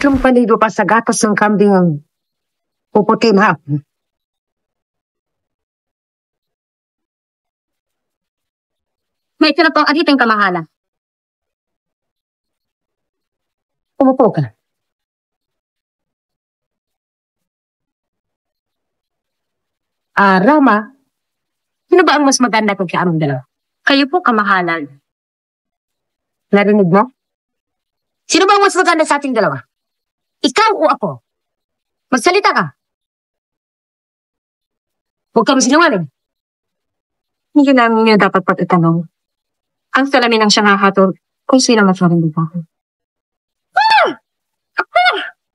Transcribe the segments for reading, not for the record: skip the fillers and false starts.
3 paligo pa sa gatas ng kambing ang puputin ha. May tinatawag aditing kamahalan. Umupo ka. Rama, sino ba ang mas maganda kung sa aming dalawa? Kayo po, kamahalan. Narinig mo? Sino ba ang mas maganda sa ating dalawa? Ikaw o ako? Magsalita ka. Huwag kang sinungaling. Hindi namin niya dapat patatanong. Ang salamin ang siyang hahatol kung sino mas maraming pa ako.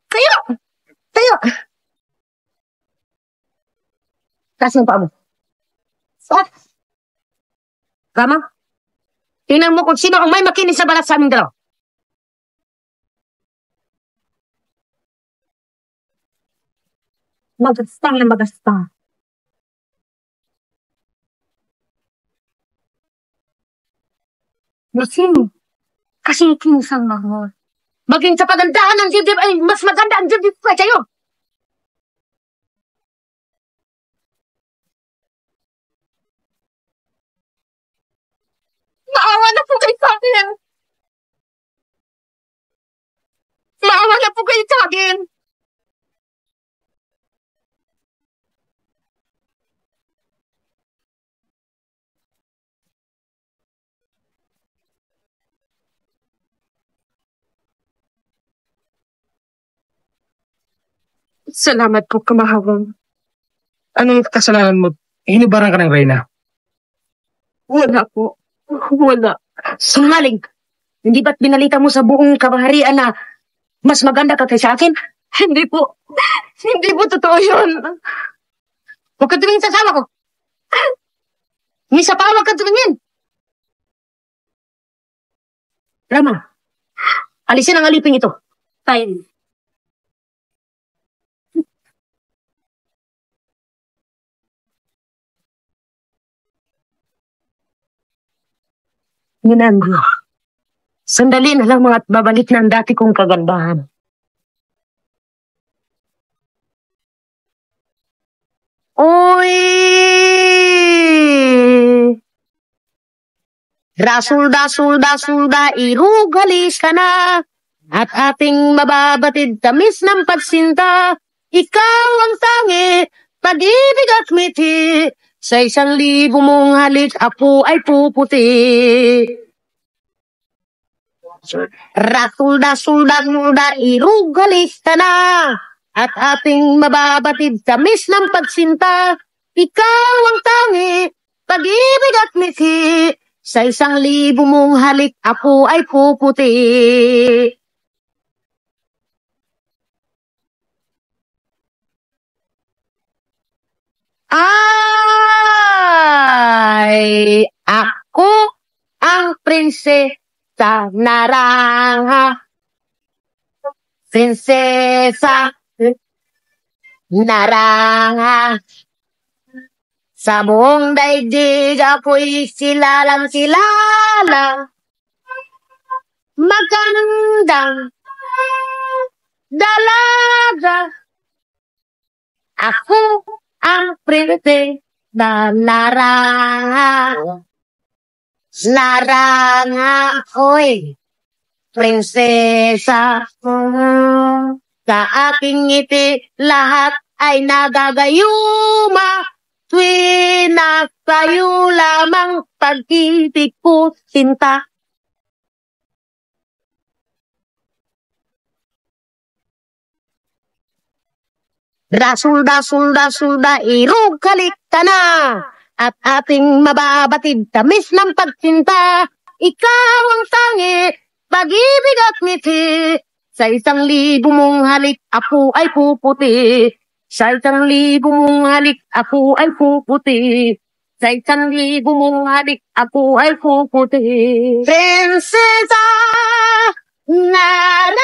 Tayo! Tayo! Taas ng paa mo. Rama, tingnan mo kung sino ang may makinis sa balat sa aming dalawa. Magastang na magastang. Masing, kasi kinisang mahal. Maging sa pagandaan ng dibdib ay mas maganda ang dibdib pa sa'yo. Maawa na po kayo sa akin. Maawa na po kayo sa akin. Salamat po, kamahawang. Anong kasalanan mo? Hinibaran ka ng Reyna? Wala po. Wala. Sinungaling. Hindi ba't binalita mo sa buong kabaharian na mas maganda ka kaysa akin? Hindi po. Hindi po totoo yun. Huwag ka tumingin sa asawa ko. Misa pa, huwag ka tumingin. Rama, alisin ang aliping ito. Tayo. Ginando. Sandali na lang mga at babalik na ang dati kong kagandahan. Uy! Rasulda, irugalis ka na. At ating mababatid tamis ng pagsinta. Ikaw ang tangi, pag-ibig at ngiti. Sa 1,000 mong halik, ako ay puputi. Rasulda, irugalis ka na. At ating mababatid tamis ng pagsinta. Ikaw ang tangi, pag-ibig at ngiti. Sa 1,000 mong halik, ako ay puputi. Ay, ako ang prinsesa naranga. Prinsesa naranga. Sa buong daigdig ako'y silalang kilala. Magandang dalaga. Ako ang prinsesa na naranga. Naranga, oy. Prinsesa. Sa aking ngiti, lahat ay nagagayuma. Tuwi na sa'yo lamang pag-ibig ko sinta. Rasulda, irugalit ka na. At ating mababatid tamis ng pagsinta. Ikaw ang tangi, pag-ibig at ngiti. Sa 1,000 mong halik, ako ay puputi. Sa 1,000 mong halik, ako ay puputi. Sa 1,000 mong halik, ako ay puputi. Prinsesa naranga.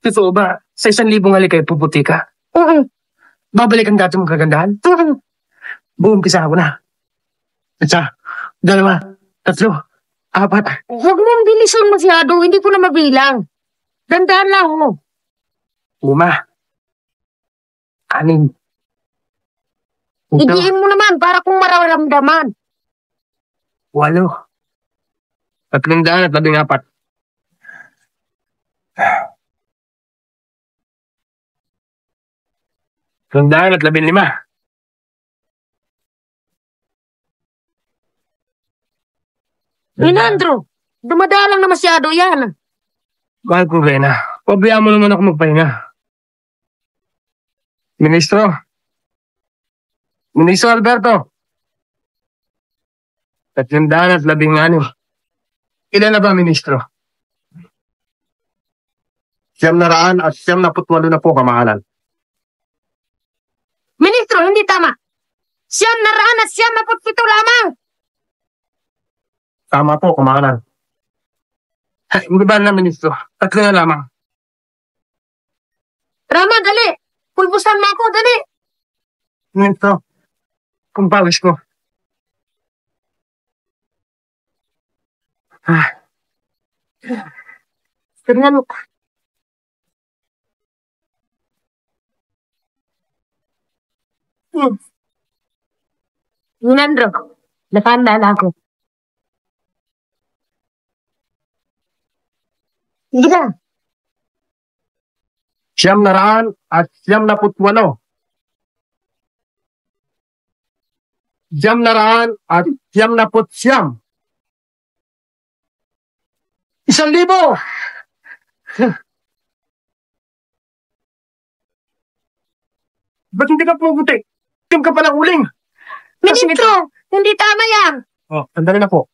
Totoo ba? Sa 1,000 halik ay puputi ka? Babalik ang dati mong kagandahan? Buong pisa ako na. Isa, dalawa, 3, 4. Huwag mong bilisan masyado, hindi ko na mabilang. Dandahan lang mo. 5, 6. Idiin mo naman para kung mararamdaman. 8. 314. 315. Leandro, dumadalang na masyado yan. Mahal kong Rena, pabayaan mo naman ako magpahinga. Ministro Alberto. 316. Ilan na ba, Ministro? 978 na po, kamahalan. Ministro, hindi tama. 977 lamang. Tama po, kamahalan. Ay, hindi ba na, Ministro? 3 na lamang. Rama, dali. Pulbusan mo ako, dali. Ministro, kung pawis ko. Tingnan mo. Leandro, nakanda na ako. Sige na. 978. 979. 1,000. Ba't hindi ka pumuputi? Kim ka palang uling. Ministro, hindi tama yan. Oh, sandali na po.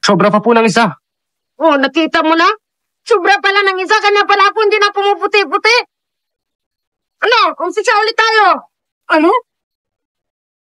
Sobra pa po ng isa. Oh, nakita mo na? Sobra pala ng isa, kanya pala ako hindi na pumuputi-puti. Ano, kung sisa ulit tayo. Ano?